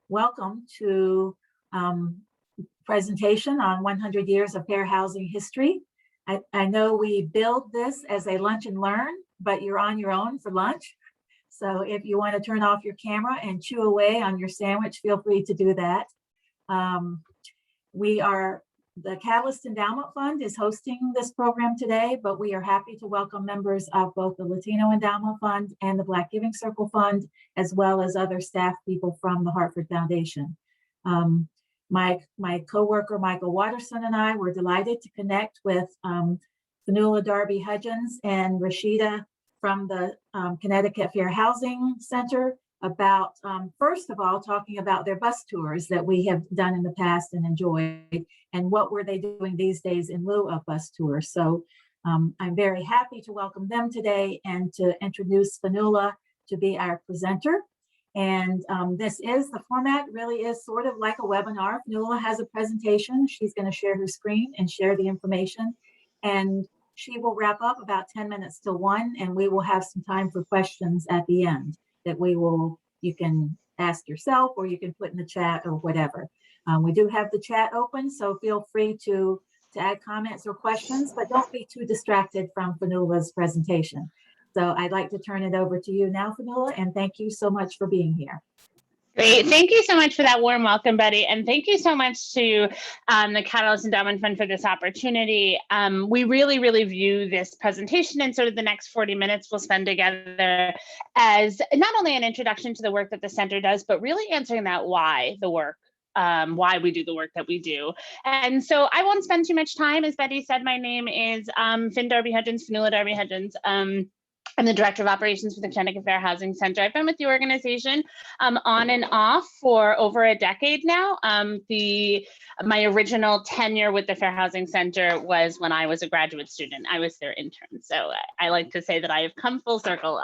Welcome to presentation on 100 years of fair housing history. I know we build this as a lunch and learn, but you're on your own for lunch. So if you want to turn off your camera and chew away on your sandwich, feel free to do that. The Catalyst Endowment Fund is hosting this program today, but we are happy to welcome members of both the Latino Endowment Fund and the Black Giving Circle Fund, as well as other staff people from the Hartford Foundation. My coworker, Michael Watterson, and I were delighted to connect with Fanula Darby Hudgens and Rashida from the Connecticut Fair Housing Center about, first of all, talking about their bus tours that we have done in the past and enjoyed, and what were they doing these days in lieu of bus tours. So I'm very happy to welcome them today and to introduce Fanula to be our presenter. And the format really is sort of like a webinar. Fanula has a presentation. She's going to share her screen and share the information. And she will wrap up about 10 minutes till 1, and we will have some time for questions at the end that you can ask yourself, or you can put in the chat or whatever. We do have the chat open, so feel free to add comments or questions, but don't be too distracted from Fanula's presentation. So I'd like to turn it over to you now, Fanula, and thank you so much for being here. Great. Thank you so much for that warm welcome, Betty. And thank you so much to the Catalyst Endowment Fund for this opportunity. We really view this presentation and sort of the next 40 minutes we'll spend together as not only an introduction to the work that the center does, but really answering that why we do the work that we do. And so I won't spend too much time. As Betty said, my name is Fanula Darby Hudgens. I'm the Director of Operations for the Connecticut Fair Housing Center. I've been with the organization on and off for over a decade now. My original tenure with the Fair Housing Center was when I was a graduate student. I was their intern. So I like to say that I have come full circle.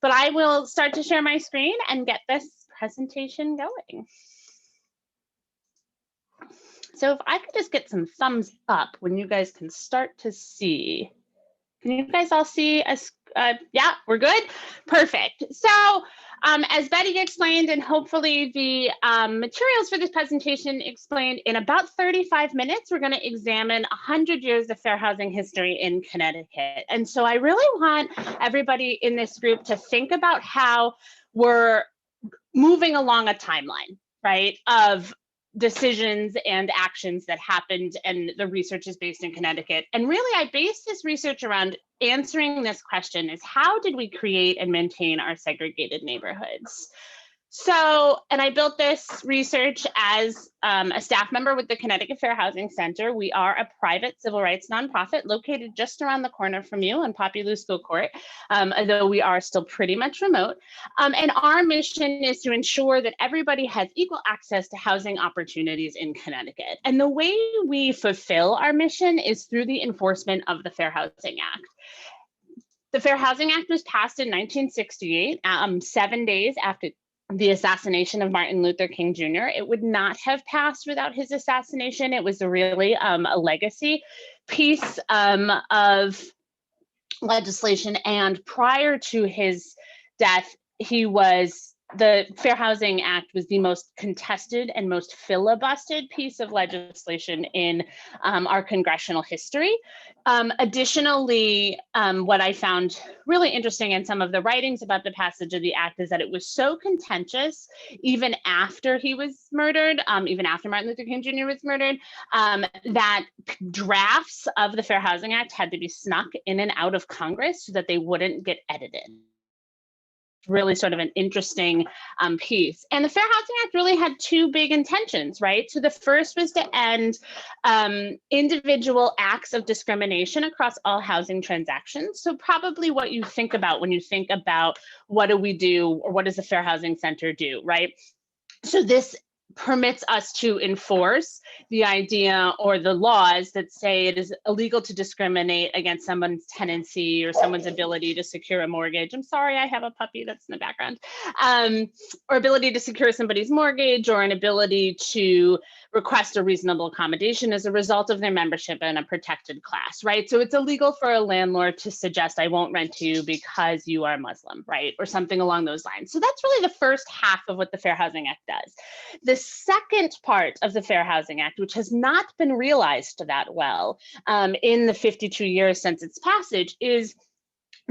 But I will start to share my screen and get this presentation going. So if I could just get some thumbs up when you guys can start to see. Can you guys all see us? Yeah, we're good. Perfect. So as Betty explained, and hopefully the materials for this presentation explained, in about 35 minutes, we're going to examine 100 years of fair housing history in Connecticut. And so I really want everybody in this group to think about how we're moving along a timeline, right, of decisions and actions that happened, and the research is based in Connecticut. And really, I based this research around answering this question: is how did we create and maintain our segregated neighborhoods? So, and I built this research as a staff member with the Connecticut Fair Housing Center. We are a private civil rights nonprofit located just around the corner from you on Poppy School Court, although we are still pretty much remote. And our mission is to ensure that everybody has equal access to housing opportunities in Connecticut. And the way we fulfill our mission is through the enforcement of the Fair Housing Act. The Fair Housing Act was passed in 1968, 7 days after the assassination of Martin Luther King Jr. It would not have passed without his assassination. It was really a legacy piece of legislation. And prior to his death, the Fair Housing Act was the most contested and most filibustered piece of legislation in our congressional history. Additionally, what I found really interesting in some of the writings about the passage of the act is that it was so contentious, even after he was murdered, even after Martin Luther King Jr. was murdered, that drafts of the Fair Housing Act had to be snuck in and out of Congress so that they wouldn't get edited. Really sort of an interesting piece. And the Fair Housing Act really had two big intentions, right? So the first was to end individual acts of discrimination across all housing transactions. So probably what you think about when you think about what do we do, or what does the Fair Housing Center do, right? So this permits us to enforce the idea or the laws that say it is illegal to discriminate against someone's tenancy or someone's ability to secure a mortgage. I'm sorry, I have a puppy that's in the background. Or ability to secure somebody's mortgage, or an ability to request a reasonable accommodation as a result of their membership in a protected class, right? So it's illegal for a landlord to suggest, I won't rent to you because you are Muslim, right? Or something along those lines. So that's really the first half of what the Fair Housing Act does. The second part of the Fair Housing Act, which has not been realized that well in the 52 years since its passage, is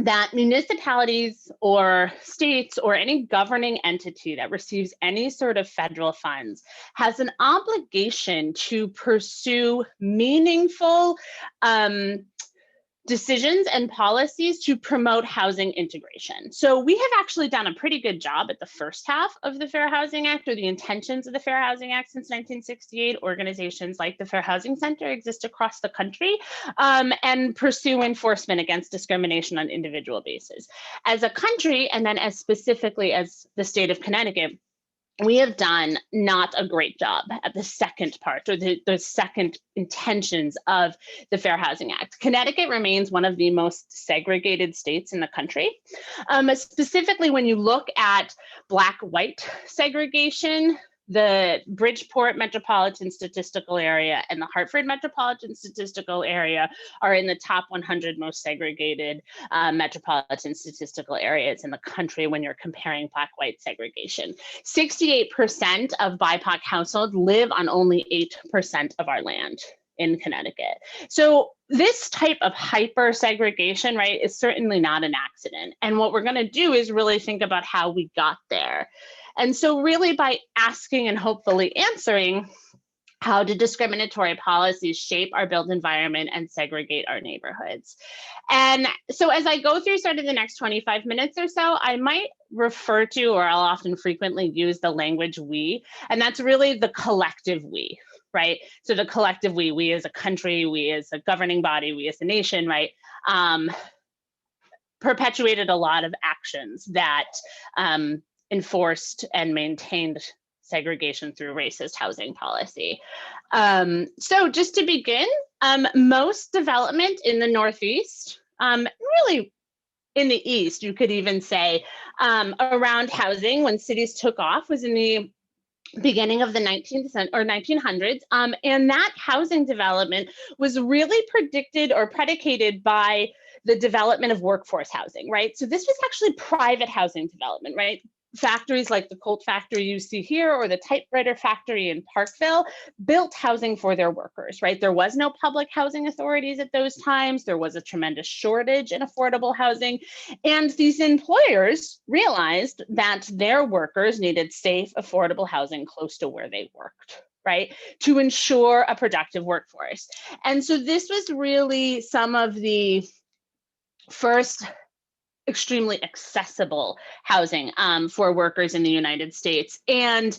that municipalities or states or any governing entity that receives any sort of federal funds has an obligation to pursue meaningful decisions and policies to promote housing integration. So we have actually done a pretty good job at the first half of the Fair Housing Act, or the intentions of the Fair Housing Act since 1968. Organizations like the Fair Housing Center exist across the country and pursue enforcement against discrimination on individual basis. As a country, and then as specifically as the state of Connecticut, we have done not a great job at the second part, or the second intentions of the Fair Housing Act. Connecticut remains one of the most segregated states in the country. Specifically, when you look at Black-white segregation, the Bridgeport Metropolitan Statistical Area and the Hartford Metropolitan Statistical Area are in the top 100 most segregated metropolitan statistical areas in the country when you're comparing Black-white segregation. 68% of BIPOC households live on only 8% of our land in Connecticut. So this type of hyper segregation, right, is certainly not an accident. And what we're going to do is really think about how we got there. And so really by asking and hopefully answering, how do discriminatory policies shape our built environment and segregate our neighborhoods? And so as I go through sort of the next 25 minutes or so, I might refer to, or I'll often frequently use the language we, and that's really the collective we, right? So the collective we as a country, we as a governing body, we as a nation, right? Perpetuated a lot of actions that enforced and maintained segregation through racist housing policy. So just to begin, most development in the Northeast, really in the East, you could even say, around housing when cities took off was in the beginning of the 1900s. And that housing development was really predicted or predicated by the development of workforce housing, right? So this was actually private housing development, right? Factories like the Colt factory you see here, or the typewriter factory in Parkville, built housing for their workers, right? There was no public housing authorities at those times. There was a tremendous shortage in affordable housing. And these employers realized that their workers needed safe, affordable housing close to where they worked, right? To ensure a productive workforce. And so this was really some of the first extremely accessible housing for workers in the United States. And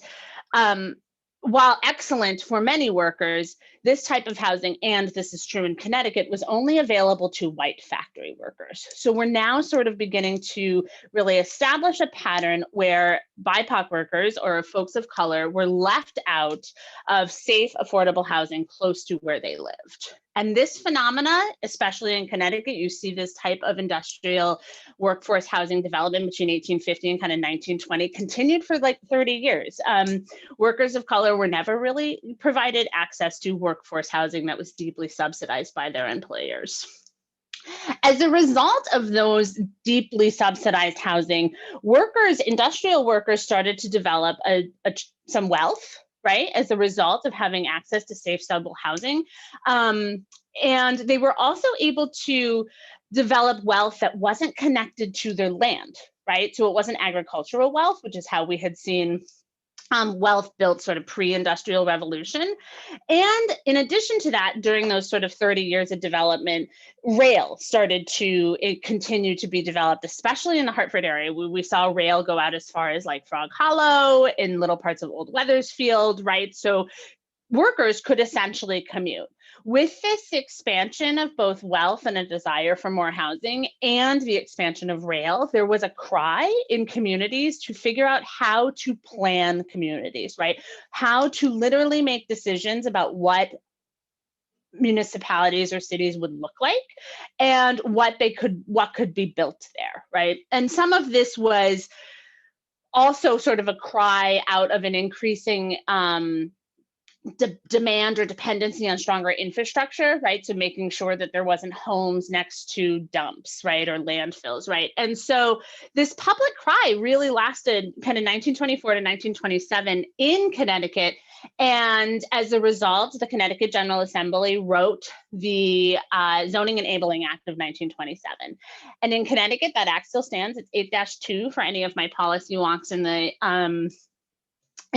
while excellent for many workers, this type of housing, and this is true in Connecticut, was only available to white factory workers. So we're now sort of beginning to really establish a pattern where BIPOC workers or folks of color were left out of safe, affordable housing close to where they lived. And this phenomena, especially in Connecticut, you see this type of industrial workforce housing development between 1850 and kind of 1920, continued for like 30 years. Workers of color were never really provided access to workforce housing that was deeply subsidized by their employers. As a result of those deeply subsidized housing, industrial workers started to develop some wealth, right, as a result of having access to safe, stable housing. And they were also able to develop wealth that wasn't connected to their land, right? So it wasn't agricultural wealth, which is how we had seen wealth built sort of pre-industrial revolution. And in addition to that, during those sort of 30 years of development, rail started to continue to be developed, especially in the Hartford area. We saw rail go out as far as like Frog Hollow, in little parts of Old Weathersfield, right? So workers could essentially commute. With this expansion of both wealth and a desire for more housing and the expansion of rail, there was a cry in communities to figure out how to plan communities, right? How to literally make decisions about what municipalities or cities would look like and what could be built there, right? And some of this was also sort of a cry out of an increasing demand or dependency on stronger infrastructure, right? So making sure that there wasn't homes next to dumps, right, or landfills, right? And so this public cry really lasted kind of 1924 to 1927 in Connecticut. And as a result, the Connecticut General Assembly wrote the Zoning Enabling Act of 1927. And in Connecticut, that act still stands. It's 8-2 for any of my policy wonks in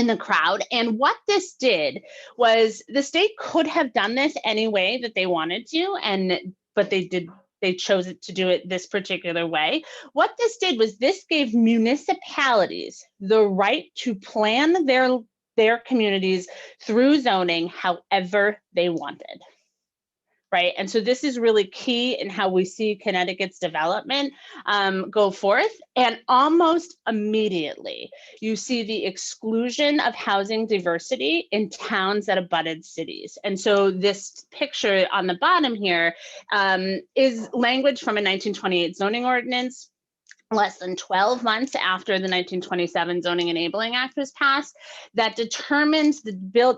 the crowd. And what this did was the state could have done this any way that they wanted to, but they chose to do it this particular way. What this did was this gave municipalities the right to plan their communities through zoning however they wanted. Right. And so this is really key in how we see Connecticut's development go forth. And almost immediately, you see the exclusion of housing diversity in towns that abutted cities. And so this picture on the bottom here is language from a 1928 zoning ordinance. Less than 12 months after the 1927 Zoning Enabling Act was passed, that determines the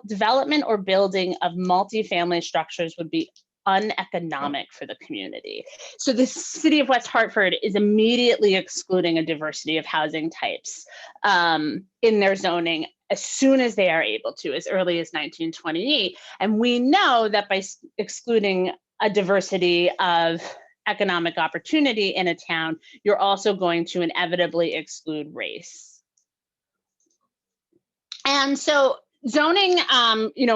development or building of multifamily structures would be uneconomic for the community. So the city of West Hartford is immediately excluding a diversity of housing types in their zoning as soon as they are able to, as early as 1928. And we know that by excluding a diversity of economic opportunity in a town, you're also going to inevitably exclude race. And so zoning,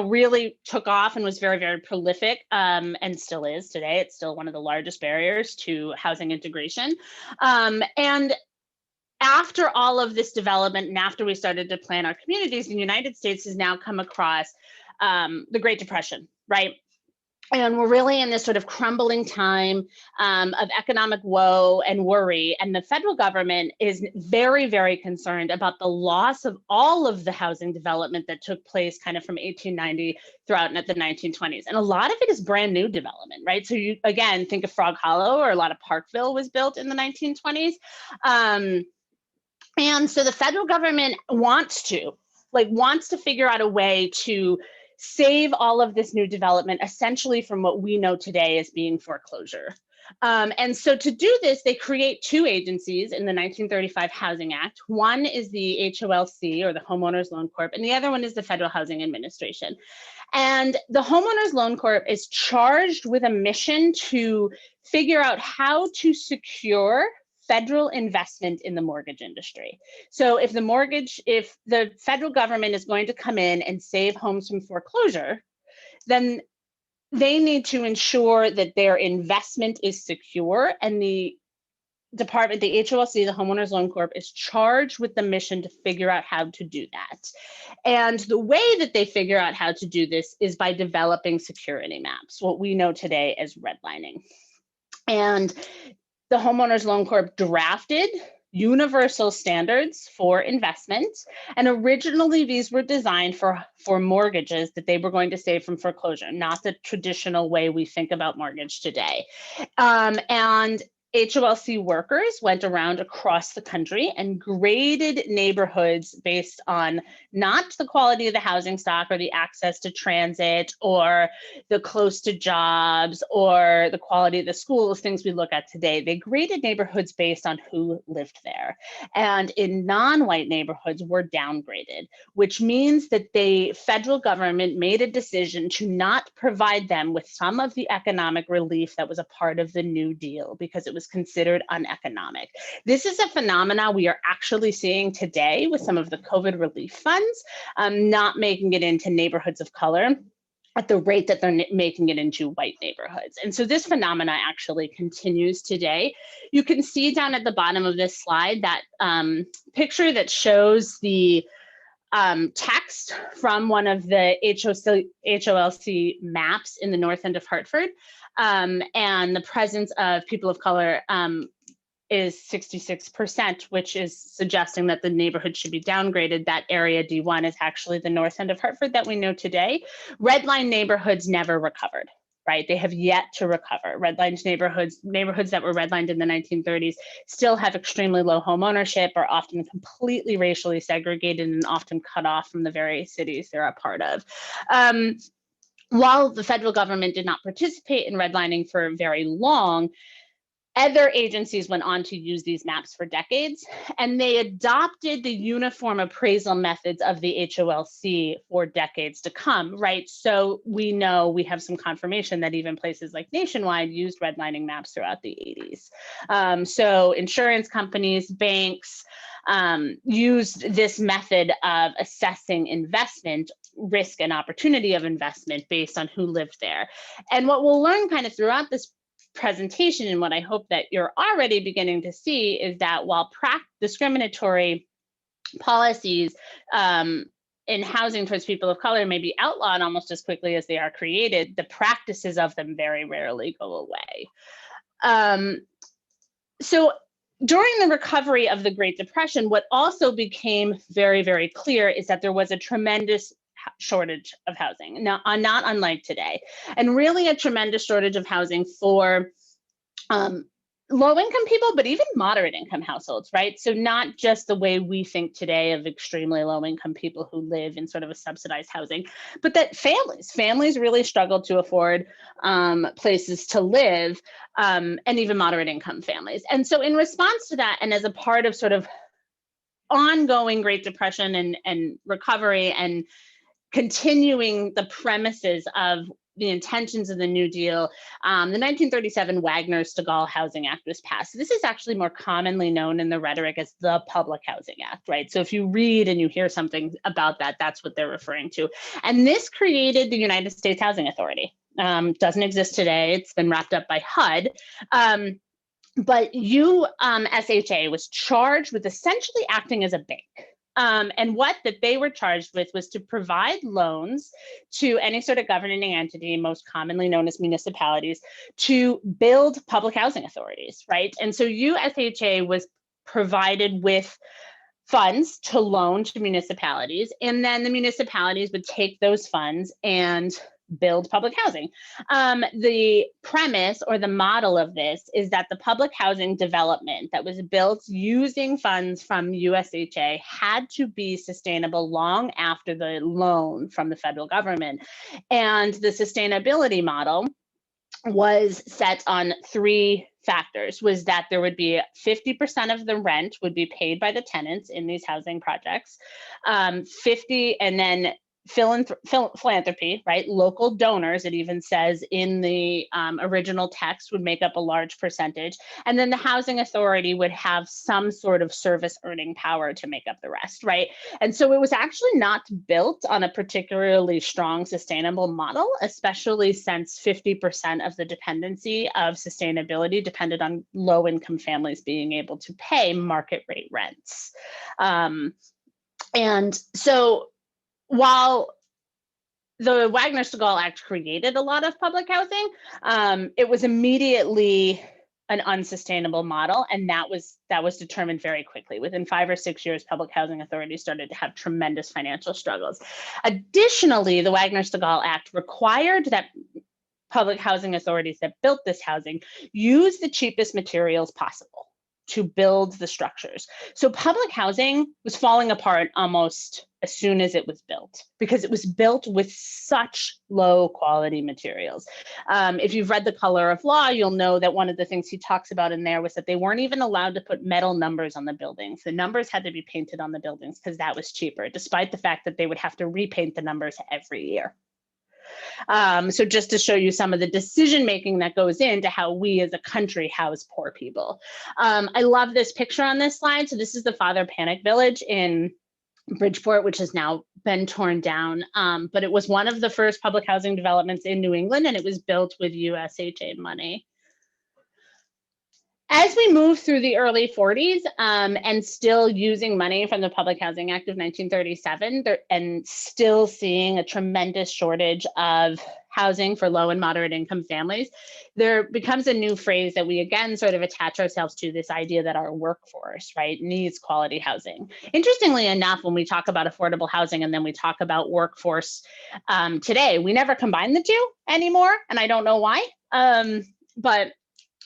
really took off and was very, very prolific, and still is today. It's still one of the largest barriers to housing integration. And after all of this development and after we started to plan our communities, the United States has now come across the Great Depression, right? And we're really in this sort of crumbling time of economic woe and worry. And the federal government is very, very concerned about the loss of all of the housing development that took place kind of from 1890 throughout the 1920s. And a lot of it is brand new development, right? So you, again, think of Frog Hollow, or a lot of Parkville was built in the 1920s. And so the federal government wants to figure out a way to save all of this new development, essentially from what we know today as being foreclosure. And so to do this, they create two agencies in the 1935 Housing Act. One is the HOLC, or the Homeowners Loan Corp, and the other one is the Federal Housing Administration. And the Homeowners Loan Corp is charged with a mission to figure out how to secure federal investment in the mortgage industry. So if the federal government is going to come in and save homes from foreclosure, then they need to ensure that their investment is secure, and the department, the HOLC, the Homeowners Loan Corp, is charged with the mission to figure out how to do that. And the way that they figure out how to do this is by developing security maps, what we know today as redlining. And the Homeowners Loan Corp drafted universal standards for investment. And originally these were designed for mortgages that they were going to save from foreclosure, not the traditional way we think about mortgage today. And HOLC workers went around across the country and graded neighborhoods based on not the quality of the housing stock or the access to transit or the close to jobs or the quality of the schools, things we look at today. They graded neighborhoods based on who lived there. And in non-white neighborhoods were downgraded, which means that the federal government made a decision to not provide them with some of the economic relief that was a part of the New Deal because it was considered uneconomic. This is a phenomena we are actually seeing today with some of the COVID relief funds, not making it into neighborhoods of color at the rate that they're making it into white neighborhoods. And so this phenomena actually continues today. You can see down at the bottom of this slide that picture that shows the text from one of the HOLC maps in the north end of Hartford. And the presence of people of color is 66%, which is suggesting that the neighborhood should be downgraded. That area D1 is actually the north end of Hartford that we know today. Redline neighborhoods never recovered, right? They have yet to recover. Redlined neighborhoods that were redlined in the 1930s still have extremely low home ownership, are often completely racially segregated, and often cut off from the very cities they're a part of. While the federal government did not participate in redlining for very long, other agencies went on to use these maps for decades, and they adopted the uniform appraisal methods of the HOLC for decades to come, right? So we know, we have some confirmation that even places like Nationwide used redlining maps throughout the 80s. So insurance companies, banks used this method of assessing investment risk and opportunity of investment based on who lived there. And what we'll learn kind of throughout this presentation, and what I hope that you're already beginning to see, is that while discriminatory policies in housing towards people of color may be outlawed almost as quickly as they are created, the practices of them very rarely go away. So during the recovery of the Great Depression, what also became very, very clear is that there was a tremendous shortage of housing, not unlike today, and really a tremendous shortage of housing for low-income people, but even moderate-income households, right? So not just the way we think today of extremely low-income people who live in sort of a subsidized housing, but that families really struggled to afford places to live, and even moderate-income families. And so in response to that, and as a part of sort of ongoing Great Depression and recovery and continuing the premises of the intentions of the New Deal, the 1937 Wagner-Stegall Housing Act was passed. This is actually more commonly known in the rhetoric as the Public Housing Act, right? So if you read and you hear something about that, that's what they're referring to. And this created the United States Housing Authority. Doesn't exist today. It's been wrapped up by HUD. But USHA was charged with essentially acting as a bank. And what that they were charged with was to provide loans to any sort of governing entity, most commonly known as municipalities, to build public housing authorities, right? And so USHA was provided with funds to loan to municipalities, and then the municipalities would take those funds and build public housing. The premise or the model of this is that the public housing development that was built using funds from USHA had to be sustainable long after the loan from the federal government. And the sustainability model was set on three factors: was that there would be 50% of the rent would be paid by the tenants in these housing projects, 50, and then philanthropy, right? Local donors, it even says in the original text, would make up a large percentage. And then the housing authority would have some sort of service earning power to make up the rest, right? And so it was actually not built on a particularly strong sustainable model, especially since 50% of the dependency of sustainability depended on low income families being able to pay market rate rents. And so while the Wagner-Stegall Act created a lot of public housing, it was immediately an unsustainable model, and that was determined very quickly. Within 5 or 6 years, public housing authorities started to have tremendous financial struggles. Additionally, the Wagner-Stegall Act required that public housing authorities that built this housing use the cheapest materials possible to build the structures. So public housing was falling apart almost as soon as it was built, because it was built with such low quality materials. If you've read The Color of Law, you'll know that one of the things he talks about in there was that they weren't even allowed to put metal numbers on the buildings. The numbers had to be painted on the buildings because that was cheaper, despite the fact that they would have to repaint the numbers every year. So just to show you some of the decision-making that goes into how we as a country house poor people. I love this picture on this slide. So this is the Father Panic Village in Bridgeport, which has now been torn down. But it was one of the first public housing developments in New England, and it was built with USHA money. As we move through the early 40s and still using money from the Public Housing Act of 1937 and still seeing a tremendous shortage of housing for low and moderate income families, there becomes a new phrase that we again sort of attach ourselves to, this idea that our workforce, right, needs quality housing. Interestingly enough, when we talk about affordable housing and then we talk about workforce today, we never combine the two anymore, and I don't know why, but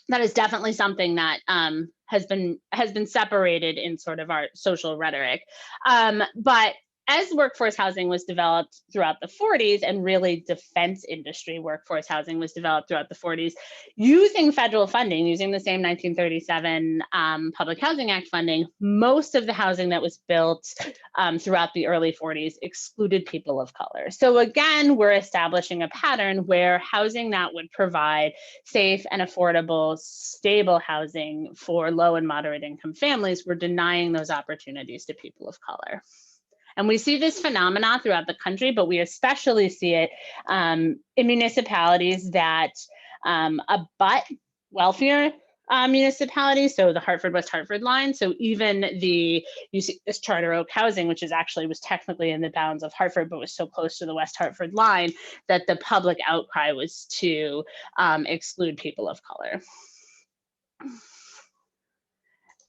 that is definitely something that has been separated in sort of our social rhetoric. But as workforce housing was developed throughout the 40s, and really defense industry workforce housing was developed throughout the 40s, using federal funding, using the same 1937 Public Housing Act funding, most of the housing that was built throughout the early 40s excluded people of color. So again, we're establishing a pattern where housing that would provide safe and affordable, stable housing for low and moderate income families, we're denying those opportunities to people of color. And we see this phenomena throughout the country, but we especially see it in municipalities that abut wealthier municipalities, so the Hartford, West Hartford line. So even you see this Charter Oak housing, which is actually was technically in the bounds of Hartford, but was so close to the West Hartford line that the public outcry was to exclude people of color.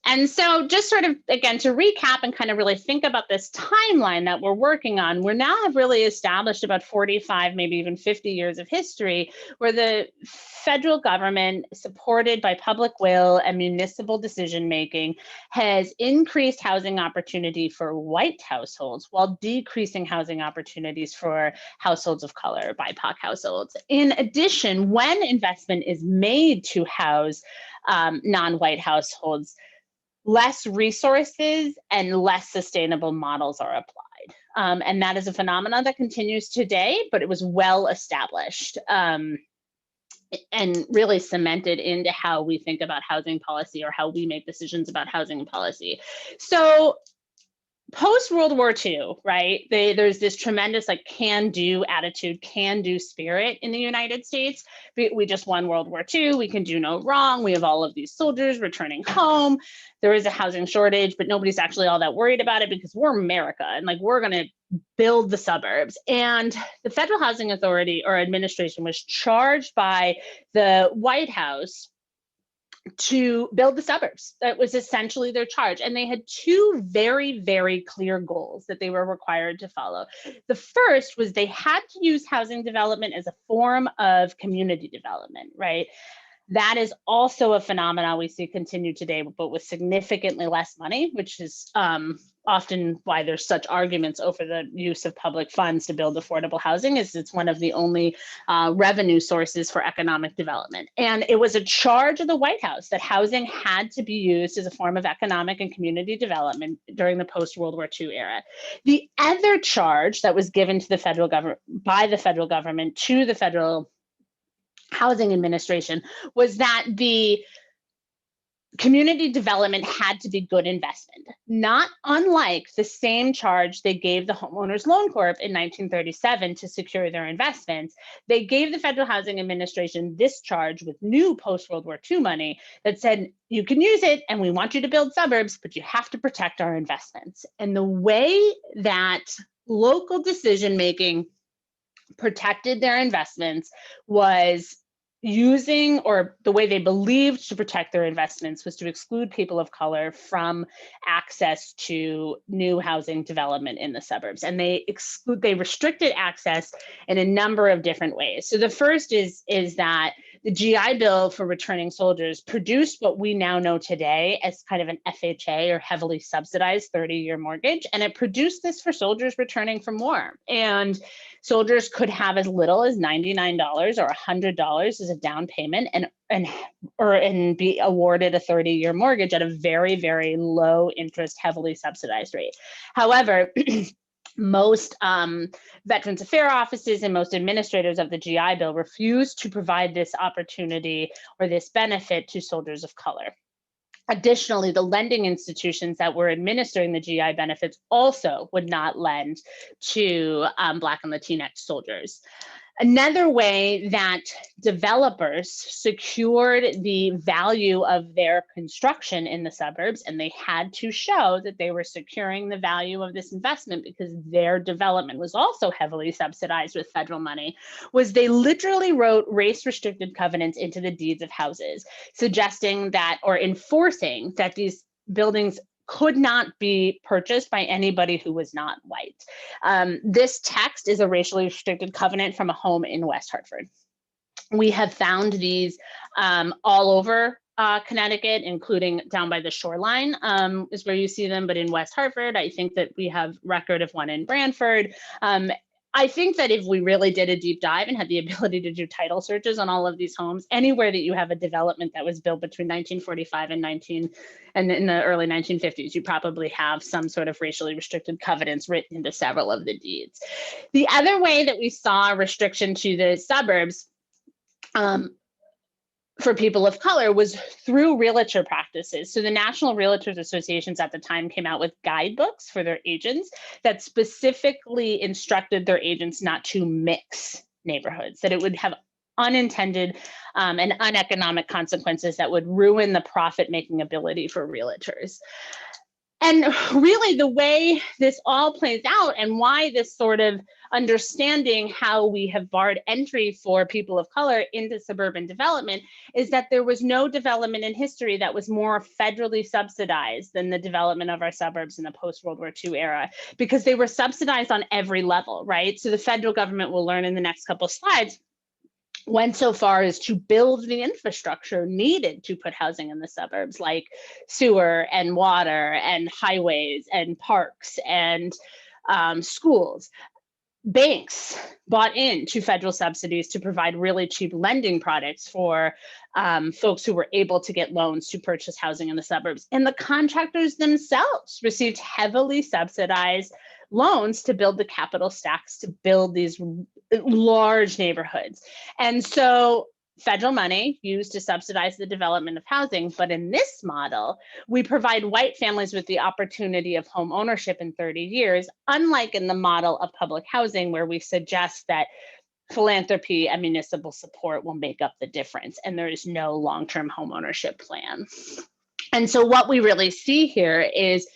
And so just sort of, again, to recap and kind of really think about this timeline that we're working on, we're now have really established about 45, maybe even 50 years of history where the federal government, supported by public will and municipal decision-making, has increased housing opportunity for white households while decreasing housing opportunities for households of color, BIPOC households. In addition, when investment is made to house non-white households, less resources and less sustainable models are applied. And that is a phenomenon that continues today, but it was well established and really cemented into how we think about housing policy or how we make decisions about housing policy. So post-World War II, right, there's this tremendous like can-do attitude, can-do spirit in the United States. We just won World War II, we can do no wrong. We have all of these soldiers returning home. There is a housing shortage, but nobody's actually all that worried about it because we're America and like we're gonna build the suburbs. And the Federal Housing Authority or Administration was charged by the White House to build the suburbs. That was essentially their charge. And they had two very, very clear goals that they were required to follow. The first was they had to use housing development as a form of community development, right? That is also a phenomenon we see continue today, but with significantly less money, which is often why there's such arguments over the use of public funds to build affordable housing, is it's one of the only revenue sources for economic development. And it was a charge of the White House that housing had to be used as a form of economic and community development during the post-World War II era. The other charge that was given to the federal government by the federal government to the Federal Housing Administration was that the community development had to be good investment, not unlike the same charge they gave the Homeowners Loan Corp in 1937 to secure their investments. They gave the Federal Housing Administration this charge with new post-World War II money that said, you can use it and we want you to build suburbs, but you have to protect our investments. And the way that local decision-making protected their investments was using, or the way they believed to protect their investments was to exclude people of color from access to new housing development in the suburbs. And they restricted access in a number of different ways. So the first is that the GI Bill for returning soldiers produced what we now know today as kind of an FHA or heavily subsidized 30-year mortgage. And it produced this for soldiers returning from war. And soldiers could have as little as $99 or $100 as a down payment and be awarded a 30-year mortgage at a very, very low interest, heavily subsidized rate. However, most Veterans Affairs offices and most administrators of the GI Bill refused to provide this opportunity or this benefit to soldiers of color. Additionally, the lending institutions that were administering the GI benefits also would not lend to Black and Latinx soldiers. Another way that developers secured the value of their construction in the suburbs, and they had to show that they were securing the value of this investment because their development was also heavily subsidized with federal money, was they literally wrote race-restricted covenants into the deeds of houses, suggesting that, or enforcing that these buildings could not be purchased by anybody who was not white. This text is a racially restricted covenant from a home in West Hartford. We have found these all over Connecticut, including down by the shoreline is where you see them, but in West Hartford, I think that we have record of one in Branford. I think that if we really did a deep dive and had the ability to do title searches on all of these homes, anywhere that you have a development that was built between 1945 and in the early 1950s, you probably have some sort of racially restricted covenants written into several of the deeds. The other way that we saw a restriction to the suburbs for people of color was through realtor practices. So the National Realtors Associations at the time came out with guidebooks for their agents that specifically instructed their agents not to mix neighborhoods, that it would have unintended and uneconomic consequences that would ruin the profit-making ability for realtors. And really the way this all plays out and why this sort of understanding how we have barred entry for people of color into suburban development is that there was no development in history that was more federally subsidized than the development of our suburbs in the post-World War II era, because they were subsidized on every level, right? So the federal government, will learn in the next couple of slides, went so far as to build the infrastructure needed to put housing in the suburbs, like sewer and water and highways and parks and schools. Banks bought into federal subsidies to provide really cheap lending products for folks who were able to get loans to purchase housing in the suburbs. And the contractors themselves received heavily subsidized loans to build the capital stacks to build these large neighborhoods. And so federal money used to subsidize the development of housing. But in this model, we provide white families with the opportunity of home ownership in 30 years, unlike in the model of public housing, where we suggest that philanthropy and municipal support will make up the difference, and there is no long-term home ownership plan. And so what we really see here is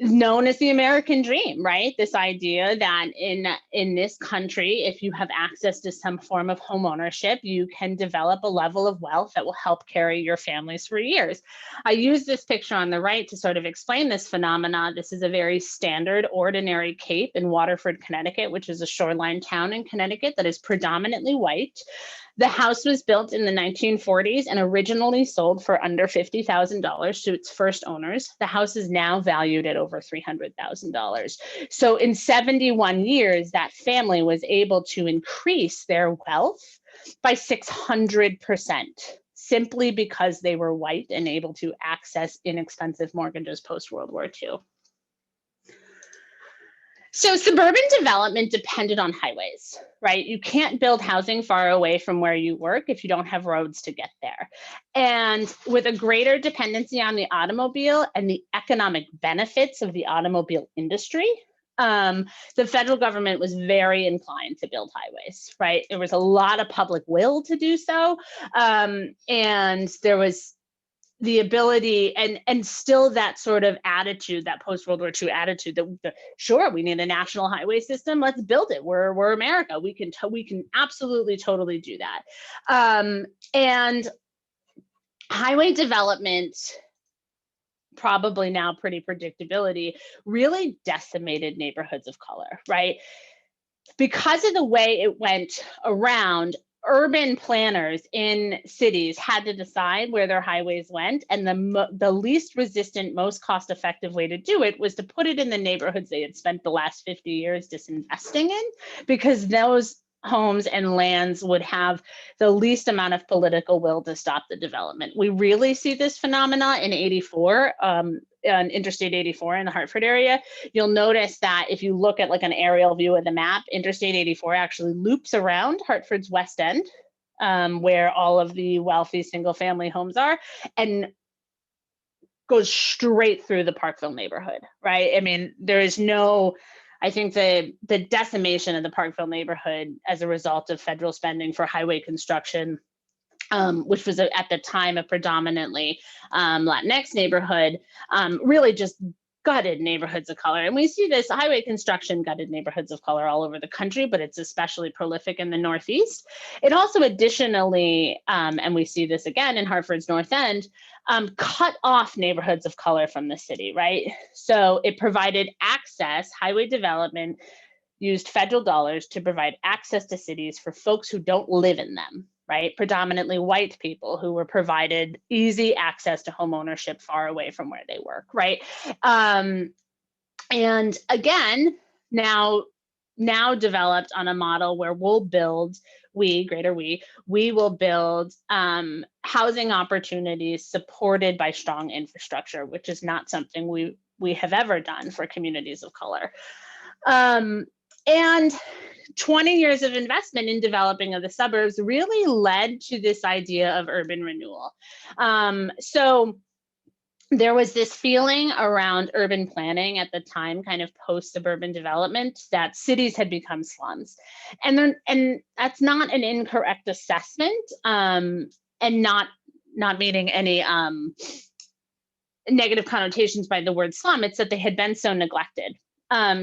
known as the American dream, right? This idea that in this country, if you have access to some form of home ownership, you can develop a level of wealth that will help carry your families for years. I use this picture on the right to sort of explain this phenomenon. This is a very standard, ordinary cape in Waterford, Connecticut, which is a shoreline town in Connecticut that is predominantly white. The house was built in the 1940s and originally sold for under $50,000 to its first owners. The house is now valued at over $300,000. So in 71 years, that family was able to increase their wealth by 600%, simply because they were white and able to access inexpensive mortgages post-World War II. So suburban development depended on highways, right? You can't build housing far away from where you work if you don't have roads to get there. And with a greater dependency on the automobile and the economic benefits of the automobile industry, the federal government was very inclined to build highways, right? There was a lot of public will to do so. And there was the ability and still that sort of attitude, that post-World War II attitude that sure, we need a national highway system, let's build it. We're America. We can absolutely totally do that. And highway development, probably now pretty predictability, really decimated neighborhoods of color, right? Because of the way it went around, urban planners in cities had to decide where their highways went, and the least resistant, most cost-effective way to do it was to put it in the neighborhoods they had spent the last 50 years disinvesting in, because those homes and lands would have the least amount of political will to stop the development. We really see this phenomena in 84, on Interstate 84 in the Hartford area. You'll notice that if you look at like an aerial view of the map, Interstate 84 actually loops around Hartford's West End, where all of the wealthy single family homes are, and goes straight through the Parkville neighborhood, right? I mean, there is no I think the decimation of the Parkville neighborhood as a result of federal spending for highway construction, which was at the time a predominantly Latinx neighborhood, really just gutted neighborhoods of color. And we see this highway construction gutted neighborhoods of color all over the country, but it's especially prolific in the Northeast. It also additionally, and we see this again in Hartford's North End, cut off neighborhoods of color from the city, right? So it provided access, highway development used federal dollars to provide access to cities for folks who don't live in them, right? Predominantly white people who were provided easy access to home ownership far away from where they work, right? And again, now developed on a model where we'll build, we will build housing opportunities supported by strong infrastructure, which is not something we have ever done for communities of color. And 20 years of investment in developing of the suburbs really led to this idea of urban renewal. So there was this feeling around urban planning at the time, kind of post-suburban development, that cities had become slums. And that's not an incorrect assessment, and not meaning any negative connotations by the word slum. It's that they had been so neglected.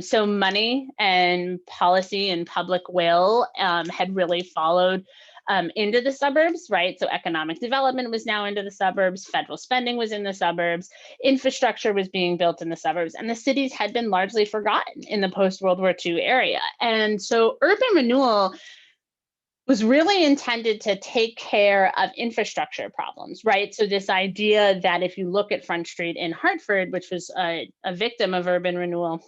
So money and policy and public will had really followed into the suburbs, right? So economic development was now into the suburbs, federal spending was in the suburbs, infrastructure was being built in the suburbs, and the cities had been largely forgotten in the post-World War II area. And so urban renewal was really intended to take care of infrastructure problems, right? So this idea that if you look at Front Street in Hartford, which was a victim of urban renewal,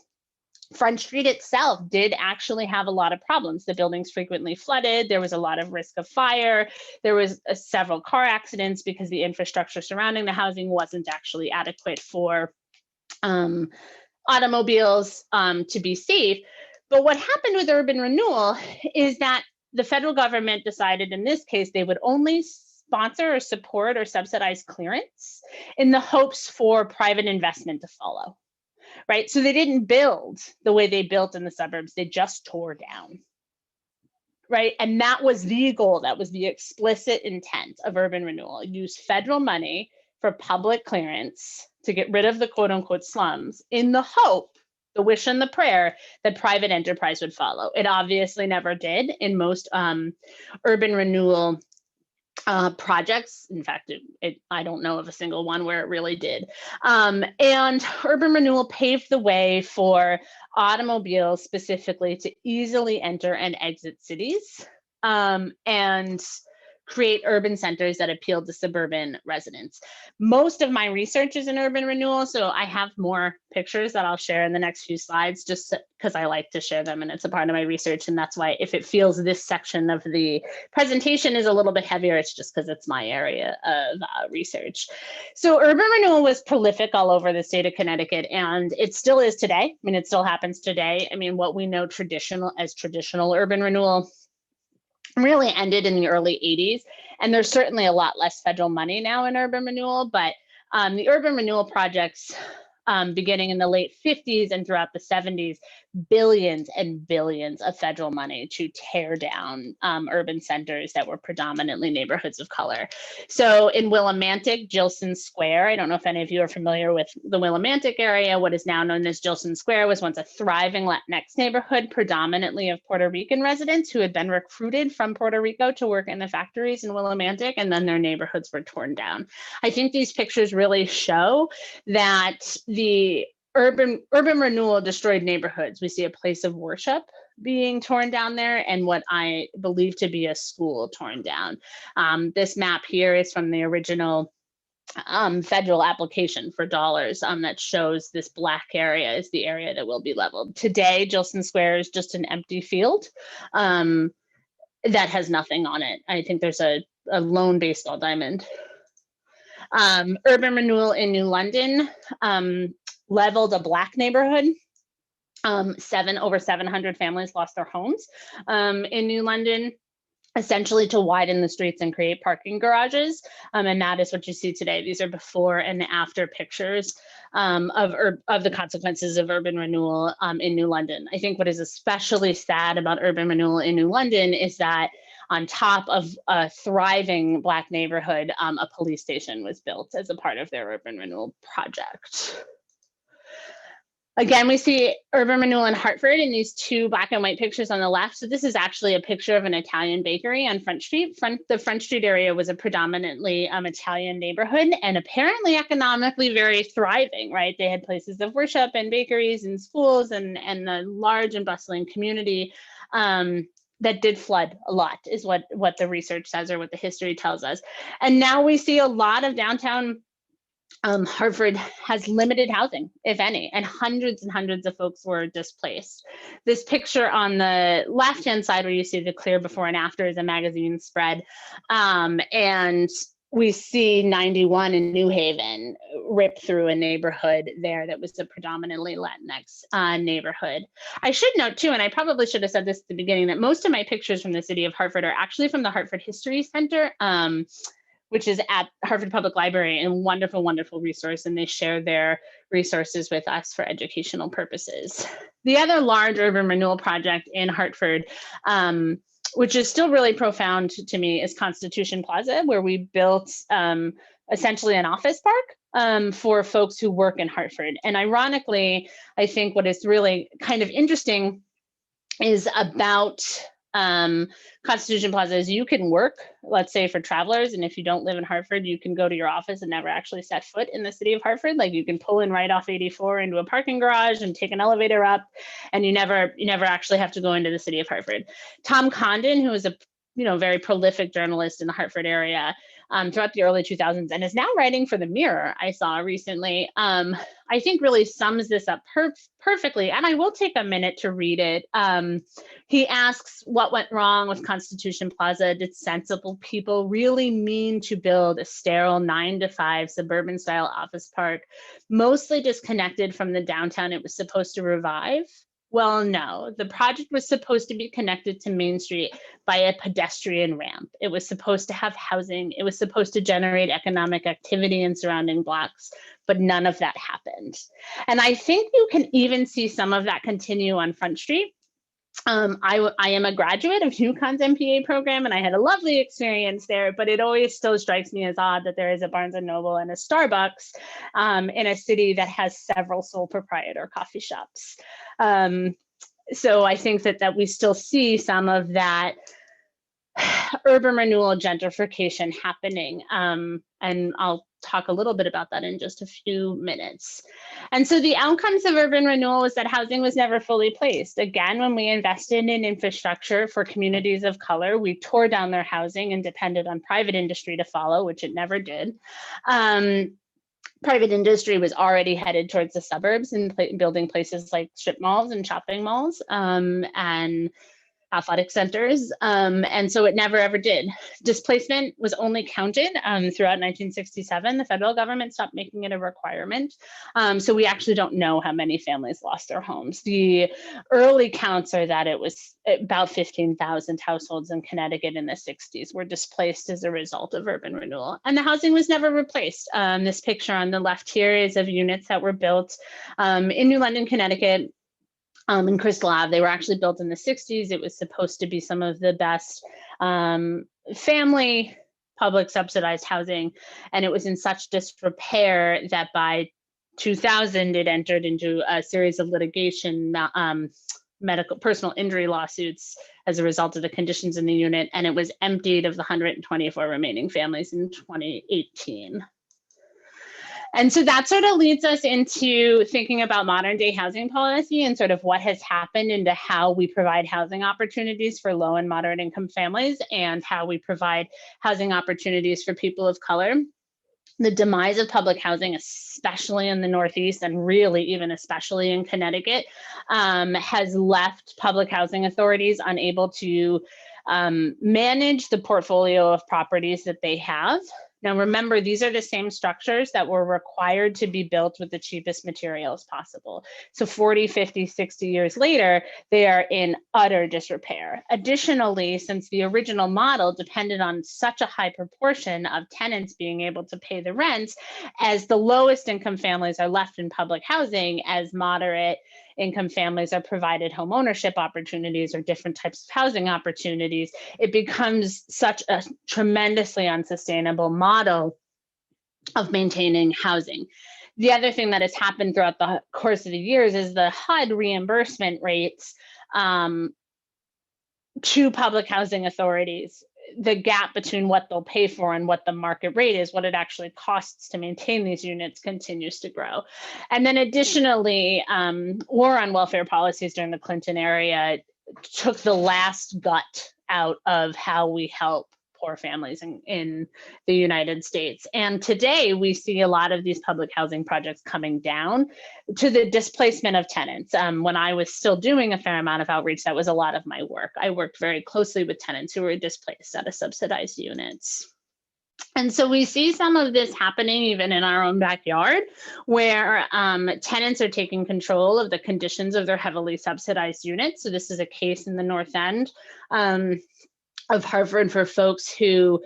Front Street itself did actually have a lot of problems. The buildings frequently flooded. There was a lot of risk of fire. There was several car accidents because the infrastructure surrounding the housing wasn't actually adequate for automobiles to be safe. But what happened with urban renewal is that the federal government decided in this case they would only sponsor or support or subsidize clearance in the hopes for private investment to follow. Right, so they didn't build the way they built in the suburbs, they just tore down, right? And that was the goal, that was the explicit intent of urban renewal. Use federal money for public clearance to get rid of the quote unquote slums in the hope, the wish and the prayer that private enterprise would follow. It obviously never did in most urban renewal projects. In fact, I don't know of a single one where it really did. And urban renewal paved the way for automobiles specifically to easily enter and exit cities, and create urban centers that appeal to suburban residents. Most of my research is in urban renewal, so I have more pictures that I'll share in the next few slides, just because I like to share them and it's a part of my research. And that's why if it feels this section of the presentation is a little bit heavier, it's just because it's my area of research. So urban renewal was prolific all over the state of Connecticut, and it still is today. I mean, it still happens today. I mean, what we know traditional urban renewal really ended in the early 80s. And there's certainly a lot less federal money now in urban renewal, but the urban renewal projects beginning in the late 50s and throughout the 70s, billions and billions of federal money to tear down urban centers that were predominantly neighborhoods of color. So in Willimantic, Gilson Square, I don't know if any of you are familiar with the Willimantic area, what is now known as Gilson Square was once a thriving Latinx neighborhood, predominantly of Puerto Rican residents who had been recruited from Puerto Rico to work in the factories in Willimantic, and then their neighborhoods were torn down. I think these pictures really show that the urban renewal destroyed neighborhoods. We see a place of worship being torn down there and what I believe to be a school torn down. This map here is from the original federal application for dollars that shows this black area is the area that will be leveled. Today, Gilson Square is just an empty field that has nothing on it. I think there's a lone baseball diamond. Urban renewal in New London leveled a black neighborhood. Over 700 families lost their homes in New London. essentially to widen the streets and create parking garages. And that is what you see today. These are before and after pictures of the consequences of urban renewal in New London. I think what is especially sad about urban renewal in New London is that on top of a thriving Black neighborhood, a police station was built as a part of their urban renewal project. Again, we see urban renewal in Hartford in these two black and white pictures on the left. So this is actually a picture of an Italian bakery on Front Street. The Front Street area was a predominantly Italian neighborhood and apparently economically very thriving, right? They had places of worship and bakeries and schools and a large and bustling community that did flood a lot is what the research says or what the history tells us. And now we see a lot of downtown Hartford has limited housing, if any, and hundreds of folks were displaced. This picture on the left-hand side where you see the clear before and after is a magazine spread. And we see 91 in New Haven rip through a neighborhood there that was a predominantly Latinx neighborhood. I should note too, and I probably should have said this at the beginning, that most of my pictures from the city of Hartford are actually from the Hartford History Center, which is at Hartford Public Library, and wonderful, wonderful resource, and they share their resources with us for educational purposes. The other large urban renewal project in Hartford, which is still really profound to me, is Constitution Plaza, where we built essentially an office park for folks who work in Hartford. And ironically, I think what is really kind of interesting is about Constitution Plaza is you can work, let's say for travelers, and if you don't live in Hartford, you can go to your office and never actually set foot in the city of Hartford. Like you can pull in right off 84 into a parking garage and take an elevator up, and you never actually have to go into the city of Hartford. Tom Condon, who is a very prolific journalist in the Hartford area throughout the early 2000s and is now writing for the Mirror, I saw recently, I think really sums this up perfectly. And I will take a minute to read it. He asks, what went wrong with Constitution Plaza? Did sensible people really mean to build a sterile 9-to-5 suburban style office park, mostly disconnected from the downtown it was supposed to revive? Well, no, the project was supposed to be connected to Main Street by a pedestrian ramp. It was supposed to have housing. It was supposed to generate economic activity in surrounding blocks, but none of that happened. And I think you can even see some of that continue on Front Street. I am a graduate of UConn's MPA program, and I had a lovely experience there, but it always still strikes me as odd that there is a Barnes & Noble and a Starbucks in a city that has several sole proprietor coffee shops. So I think that we still see some of that urban renewal gentrification happening. And I'll talk a little bit about that in just a few minutes. And so the outcomes of urban renewal was that housing was never fully placed. Again, when we invested in infrastructure for communities of color, we tore down their housing and depended on private industry to follow, which it never did. Private industry was already headed towards the suburbs and building places like strip malls and shopping malls and athletic centers. And so it never ever did. Displacement was only counted throughout 1967. The federal government stopped making it a requirement. So we actually don't know how many families lost their homes. The early counts are that it was about 15,000 households in Connecticut in the 60s were displaced as a result of urban renewal. And the housing was never replaced. This picture on the left here is of units that were built in New London, Connecticut, in Crystal Ave. They were actually built in the 60s. It was supposed to be some of the best family public subsidized housing. And it was in such disrepair that by 2000, it entered into a series of litigation, medical personal injury lawsuits as a result of the conditions in the unit. And it was emptied of the 124 remaining families in 2018. And so that sort of leads us into thinking about modern day housing policy and sort of what has happened into how we provide housing opportunities for low and moderate income families and how we provide housing opportunities for people of color. The demise of public housing, especially in the Northeast and really even especially in Connecticut, has left public housing authorities unable to manage the portfolio of properties that they have. Now, remember, these are the same structures that were required to be built with the cheapest materials possible. So 40, 50, 60 years later, they are in utter disrepair. Additionally, since the original model depended on such a high proportion of tenants being able to pay the rents, as the lowest income families are left in public housing, as moderate income families are provided home ownership opportunities or different types of housing opportunities, it becomes such a tremendously unsustainable model of maintaining housing. The other thing that has happened throughout the course of the years is the HUD reimbursement rates to public housing authorities. The gap between what they'll pay for and what the market rate is, what it actually costs to maintain these units, continues to grow. And then additionally, war on welfare policies during the Clinton era took the last gut out of how we help poor families in the United States. And today we see a lot of these public housing projects coming down to the displacement of tenants. When I was still doing a fair amount of outreach, that was a lot of my work. I worked very closely with tenants who were displaced out of subsidized units. And so we see some of this happening even in our own backyard, where tenants are taking control of the conditions of their heavily subsidized units. So this is a case in the North End of Hartford for folks who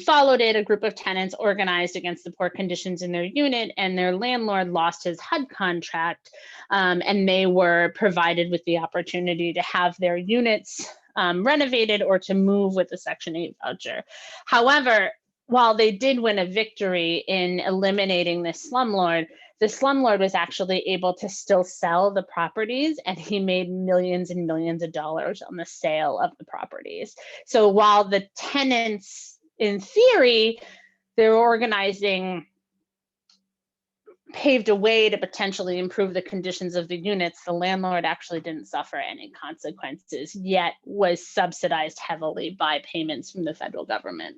followed it. A group of tenants organized against the poor conditions in their unit, and their landlord lost his HUD contract, and they were provided with the opportunity to have their units renovated or to move with a Section 8 voucher. However, while they did win a victory in eliminating this slumlord, the slumlord was actually able to still sell the properties, and he made millions and millions of dollars on the sale of the properties. So while the tenants, in theory, their organizing paved a way to potentially improve the conditions of the units, the landlord actually didn't suffer any consequences, yet was subsidized heavily by payments from the federal government.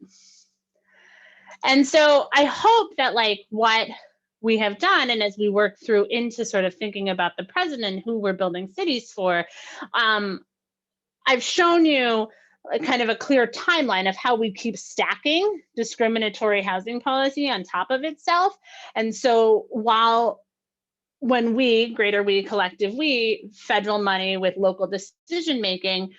And so I hope that what we have done, and as we work through into sort of thinking about the president, who we're building cities for, I've shown you kind of a clear timeline of how we keep stacking discriminatory housing policy on top of itself. And so when we, greater we, collective we, federal money with local decision making,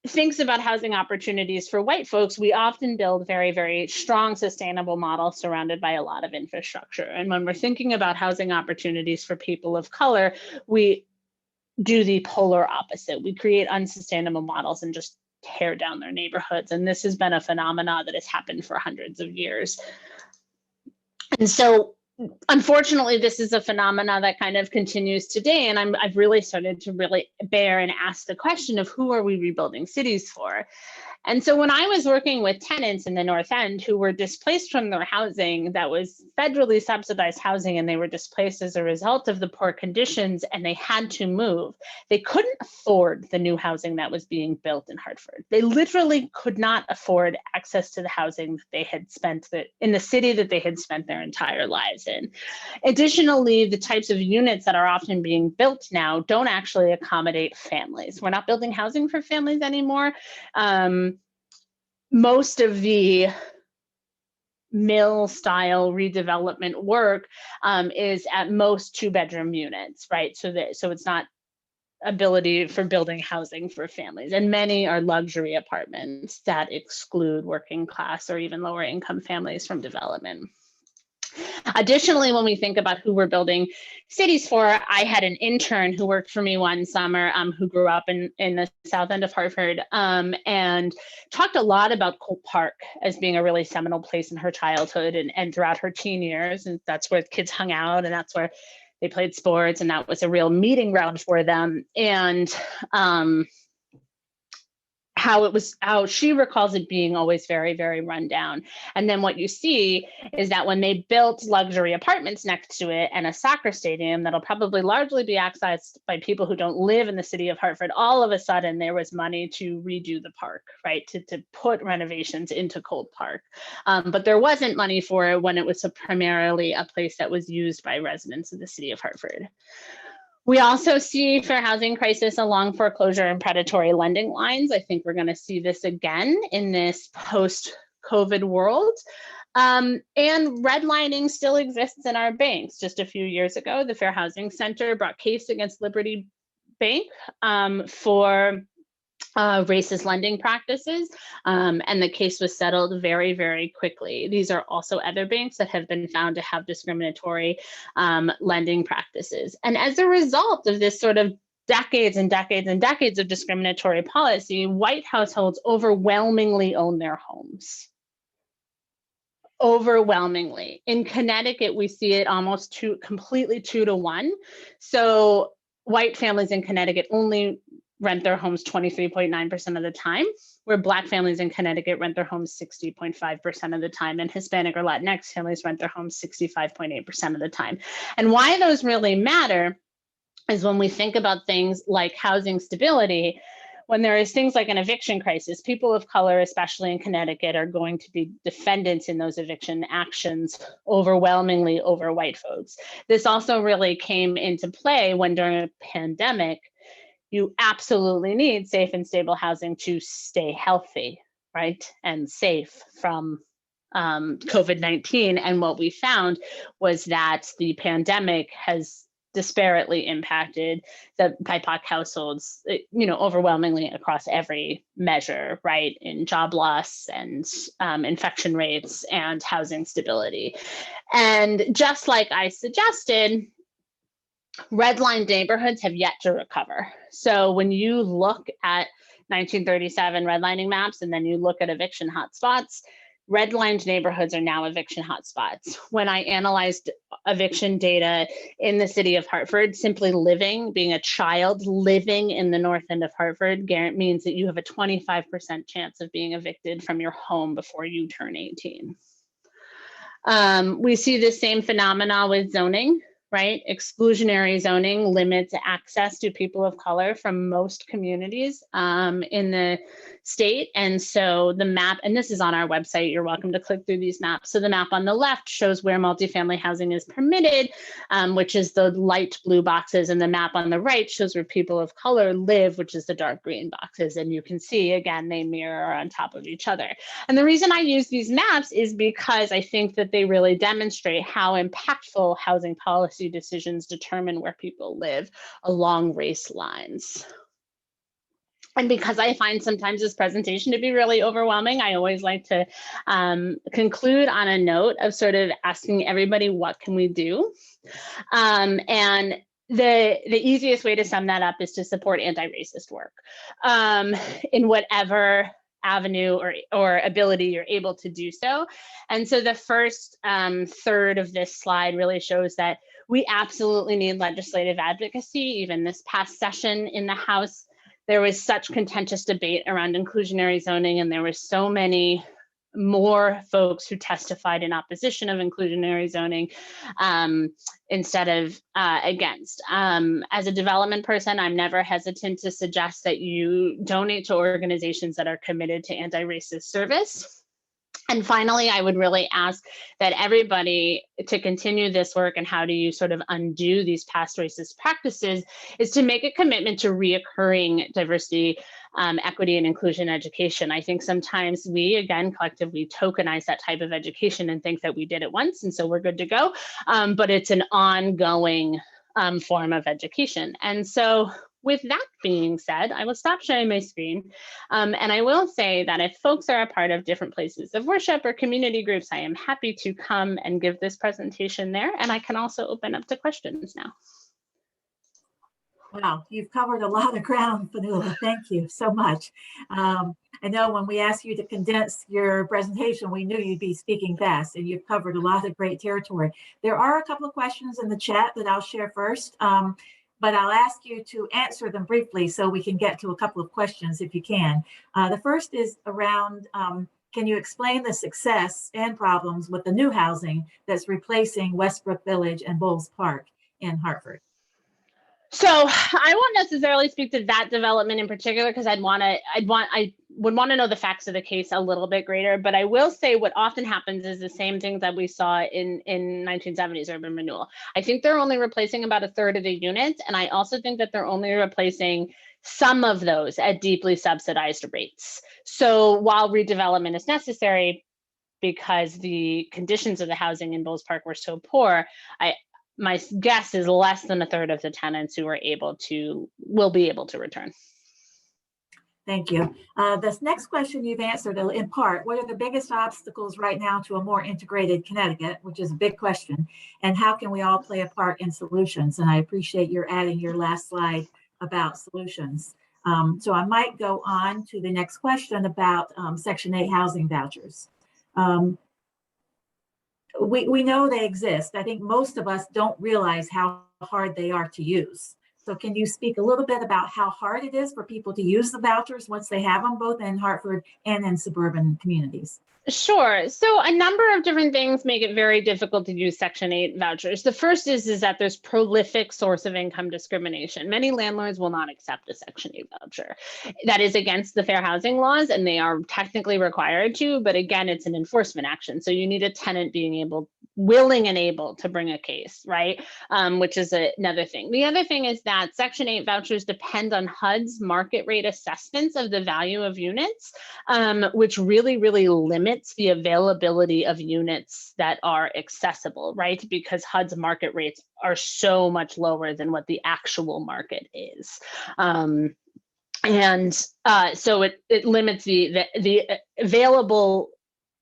thinks about housing opportunities for white folks, we often build very, very strong, sustainable models surrounded by a lot of infrastructure. And when we're thinking about housing opportunities for people of color, we do the polar opposite. We create unsustainable models and just tear down their neighborhoods. And this has been a phenomenon that has happened for hundreds of years. And so unfortunately, this is a phenomena that kind of continues today, and I've really started to really bear and ask the question of who are we rebuilding cities for? And so when I was working with tenants in the North End who were displaced from their housing that was federally subsidized housing, and they were displaced as a result of the poor conditions, and they had to move, they couldn't afford the new housing that was being built in Hartford. They literally could not afford access to the housing that they had spent in the city that they had spent their entire lives in. Additionally, the types of units that are often being built now don't actually accommodate families. We're not building housing for families anymore. Most of the mill style redevelopment work is at most 2-bedroom units, right? So it's not ability for building housing for families, and many are luxury apartments that exclude working class or even lower income families from development. Additionally, when we think about who we're building cities for, I had an intern who worked for me one summer who grew up in the South End of Hartford and talked a lot about Colt Park as being a really seminal place in her childhood and throughout her teen years. And that's where kids hung out, and that's where they played sports, and that was a real meeting ground for them. And how she recalls it being always very, very run down. And then what you see is that when they built luxury apartments next to it and a soccer stadium that'll probably largely be accessed by people who don't live in the city of Hartford, all of a sudden there was money to redo the park, right? To put renovations into Colt Park. But there wasn't money for it when it was primarily a place that was used by residents of the city of Hartford. We also see fair housing crisis along foreclosure and predatory lending lines. I think we're going to see this again in this post-COVID world. And redlining still exists in our banks. Just a few years ago, the Fair Housing Center brought case against Liberty Bank for racist lending practices, and the case was settled very, very quickly. These are also other banks that have been found to have discriminatory lending practices. And as a result of this sort of decades and decades and decades of discriminatory policy, white households overwhelmingly own their homes. Overwhelmingly. In Connecticut, we see it almost completely 2-to-1. So white families in Connecticut only rent their homes 23.9% of the time, where Black families in Connecticut rent their homes 60.5% of the time, and Hispanic or Latinx families rent their homes 65.8% of the time. And why those really matter is when we think about things like housing stability. When there is things like an eviction crisis, people of color, especially in Connecticut, are going to be defendants in those eviction actions overwhelmingly over white folks. This also really came into play when during a pandemic, you absolutely need safe and stable housing to stay healthy, right? And safe from COVID-19. And what we found was that the pandemic has disparately impacted the BIPOC households, overwhelmingly across every measure, right? In job loss and infection rates and housing stability. And just like I suggested, redlined neighborhoods have yet to recover. So when you look at 1937 redlining maps and then you look at eviction hotspots, redlined neighborhoods are now eviction hotspots. When I analyzed eviction data in the city of Hartford, simply being a child living in the north end of Hartford means that you have a 25% chance of being evicted from your home before you turn 18. We see the same phenomena with zoning, right? Exclusionary zoning limits access to people of color from most communities in the state. And so the map, and this is on our website, you're welcome to click through these maps. So the map on the left shows where multifamily housing is permitted, which is the light blue boxes, and the map on the right shows where people of color live, which is the dark green boxes. And you can see, again, they mirror on top of each other. And the reason I use these maps is because I think that they really demonstrate how impactful housing policy decisions determine where people live along race lines. And because I find sometimes this presentation to be really overwhelming, I always like to conclude on a note of sort of asking everybody, what can we do? And the easiest way to sum that up is to support anti-racist work in whatever avenue or ability you're able to do so. And so the first third of this slide really shows that we absolutely need legislative advocacy. Even this past session in the House, there was such contentious debate around inclusionary zoning, and there were so many more folks who testified in opposition of inclusionary zoning instead of against. As a development person, I'm never hesitant to suggest that you donate to organizations that are committed to anti-racist service. And finally, I would really ask that everybody to continue this work, and how do you sort of undo these past racist practices, is to make a commitment to reoccurring diversity, equity, and inclusion education. I think sometimes we, again, collectively tokenize that type of education and think that we did it once, and so we're good to go. But it's an ongoing form of education. And so with that being said, I will stop sharing my screen. And I will say that if folks are a part of different places of worship or community groups, I am happy to come and give this presentation there. And I can also open up to questions now. Wow, you've covered a lot of ground, Fanula. Thank you so much. I know when we asked you to condense your presentation, we knew you'd be speaking fast, and you've covered a lot of great territory. There are a couple of questions in the chat that I'll share first. But I'll ask you to answer them briefly so we can get to a couple of questions if you can. The first is around, can you explain the success and problems with the new housing that's replacing Westbrook Village and Bowles Park in Hartford? So I won't necessarily speak to that development in particular, because I would want to know the facts of the case a little bit greater. But I will say what often happens is the same thing that we saw in 1970s urban renewal. I think they're only replacing about a third of the units, and I also think that they're only replacing some of those at deeply subsidized rates. So while redevelopment is necessary, because the conditions of the housing in Bowles Park were so poor, my guess is less than a third of the tenants who will be able to return. Thank you. This next question you've answered in part. What are the biggest obstacles right now to a more integrated Connecticut, which is a big question, and how can we all play a part in solutions? And I appreciate your adding your last slide about solutions. So I might go on to the next question about Section 8 housing vouchers. We know they exist. I think most of us don't realize how hard they are to use. So can you speak a little bit about how hard it is for people to use the vouchers once they have them, both in Hartford and in suburban communities? Sure. So a number of different things make it very difficult to use Section 8 vouchers. The first is that there's prolific source of income discrimination. Many landlords will not accept a Section 8 voucher. That is against the fair housing laws, and they are technically required to, but again, it's an enforcement action. So you need a tenant being willing and able to bring a case, right? Which is another thing. The other thing is that Section 8 vouchers depend on HUD's market rate assessments of the value of units, which really, really limits the availability of units that are accessible, right? Because HUD's market rates are so much lower than what the actual market is. So it limits the available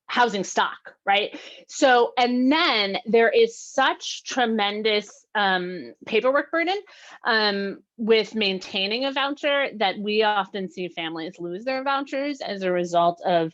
housing stock, right? So, and then there is such tremendous paperwork burden with maintaining a voucher that we often see families lose their vouchers as a result of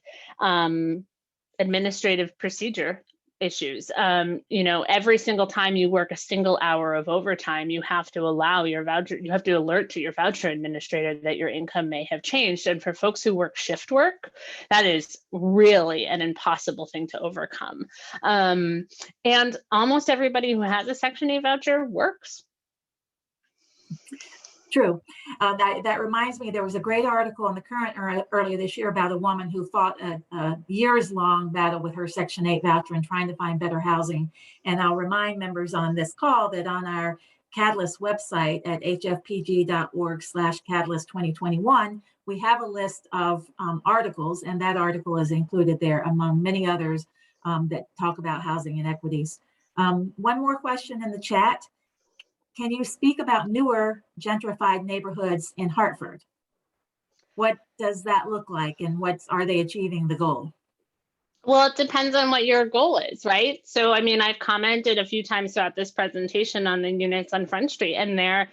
administrative procedure issues. Every single time you work a single hour of overtime, you have to alert to your voucher administrator that your income may have changed. And for folks who work shift work, that is really an impossible thing to overcome. And almost everybody who has a Section 8 voucher works. True. That reminds me, there was a great article in the Current earlier this year about a woman who fought a years-long battle with her Section 8 voucher and trying to find better housing. And I'll remind members on this call that on our Catalyst website at hfpg.org/catalyst2021, we have a list of articles, and that article is included there among many others that talk about housing inequities. One more question in the chat. Can you speak about newer gentrified neighborhoods in Hartford? What does that look like, and are they achieving the goal? Well, it depends on what your goal is, right? So, I mean, I've commented a few times throughout this presentation on the units on Front Street, and they're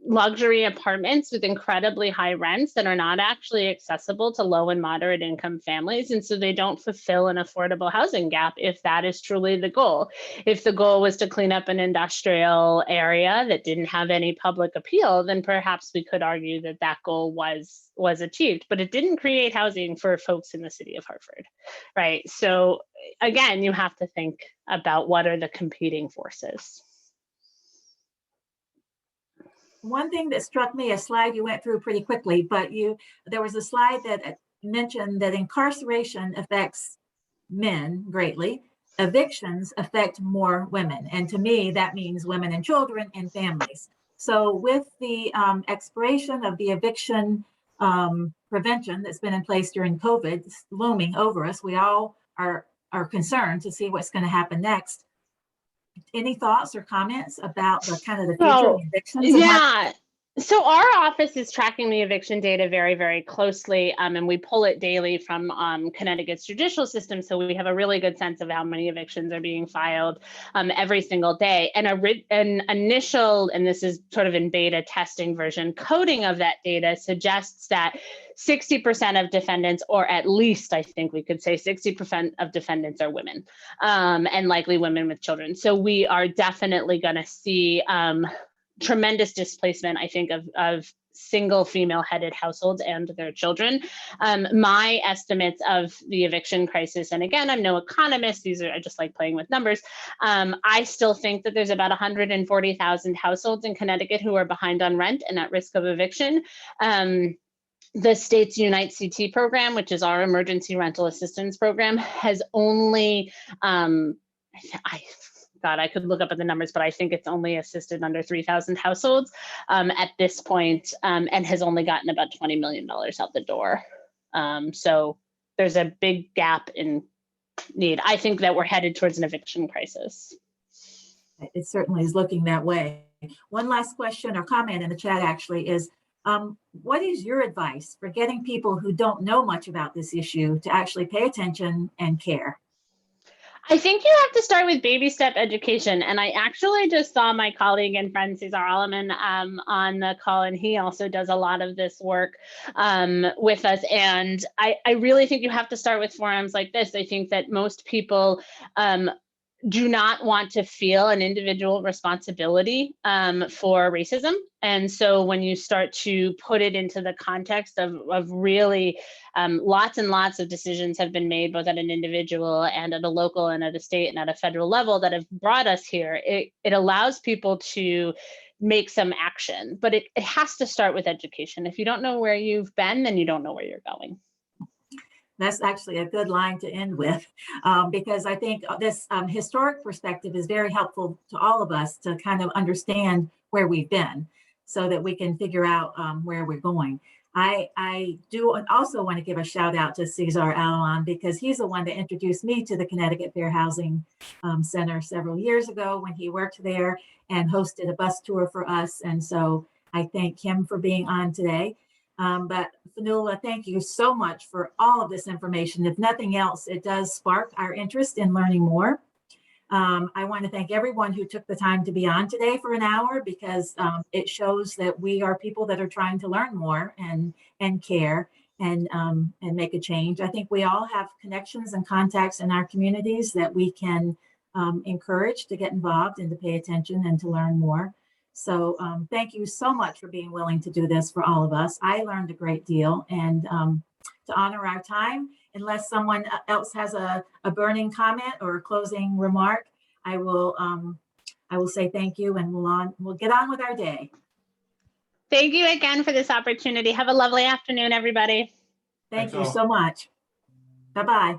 luxury apartments with incredibly high rents that are not actually accessible to low and moderate income families. And so they don't fulfill an affordable housing gap if that is truly the goal. If the goal was to clean up an industrial area that didn't have any public appeal, then perhaps we could argue that that goal was achieved, but it didn't create housing for folks in the city of Hartford, right? So again, you have to think about what are the competing forces. One thing that struck me, a slide you went through pretty quickly, but there was a slide that mentioned that incarceration affects men greatly. Evictions affect more women. And to me, that means women and children and families. So with the expiration of the eviction prevention that's been in place during COVID looming over us, we all are concerned to see what's going to happen next. Any thoughts or comments about the future of evictions? Yeah. So our office is tracking the eviction data very, very closely, and we pull it daily from Connecticut's judicial system. So we have a really good sense of how many evictions are being filed every single day. And an initial, and this is sort of in beta testing version, coding of that data suggests that 60% of defendants, or at least I think we could say 60% of defendants are women, and likely women with children. So we are definitely going to see tremendous displacement, I think, of single female-headed households and their children. My estimates of the eviction crisis, and again, I'm no economist, I just like playing with numbers. I still think that there's about 140,000 households in Connecticut who are behind on rent and at risk of eviction. The state's Unite CT program, which is our emergency rental assistance program, has only, I could look up at the numbers, but I think it's only assisted under 3,000 households at this point, and has only gotten about $20 million out the door. So there's a big gap in need. I think that we're headed towards an eviction crisis. It certainly is looking that way. One last question or comment in the chat actually is, what is your advice for getting people who don't know much about this issue to actually pay attention and care? I think you have to start with baby step education. And I actually just saw my colleague and friend Cesar Alleman on the call, and he also does a lot of this work with us. And I really think you have to start with forums like this. I think that most people do not want to feel an individual responsibility for racism. And so when you start to put it into the context of really lots and lots of decisions have been made both at an individual and at a local and at a state and at a federal level that have brought us here, it allows people to make some action, but it has to start with education. If you don't know where you've been, then you don't know where you're going. That's actually a good line to end with, because I think this historic perspective is very helpful to all of us to kind of understand where we've been so that we can figure out where we're going. I do also want to give a shout out to Cesar Alleman because he's the one that introduced me to the Connecticut Fair Housing Center several years ago when he worked there and hosted a bus tour for us. And so I thank him for being on today. But Fanula, thank you so much for all of this information. If nothing else, it does spark our interest in learning more. I want to thank everyone who took the time to be on today for an hour because it shows that we are people that are trying to learn more and care and make a change. I think we all have connections and contacts in our communities that we can encourage to get involved and to pay attention and to learn more. So thank you so much for being willing to do this for all of us. I learned a great deal, and to honor our time, unless someone else has a burning comment or a closing remark, I will say thank you, and we'll get on with our day. Thank you again for this opportunity. Have a lovely afternoon, everybody. Thank you so much. Bye-bye.